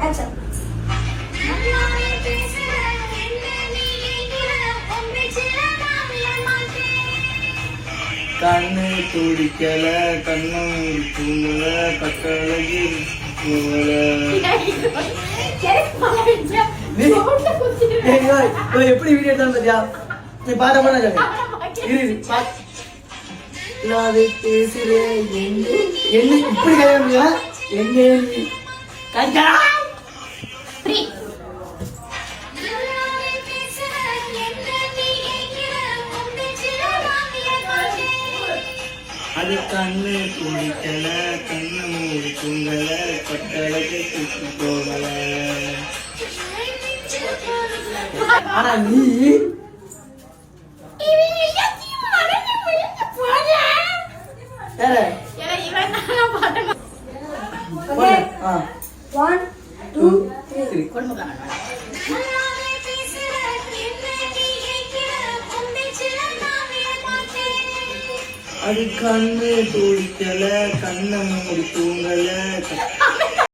Action. கண்ணு துடிக்கல கண்ணம் தூங்கல கட்டழகி போகல. எப்படி வீடியோ எடுத்தாலும் பத்தியா நீ பாட பண்ண பேசுறேன் என்ன இப்படி கல்யாணம் என்ன கஞ்சா அது கண்ணு துடிக்கல கண்ணு மூடி தூங்கல கட்டழகி தூக்கி போகல. ஆனா நீ One, two, three. அது கண்ணு துடிக்கல கண்ணை மூடி தூங்கல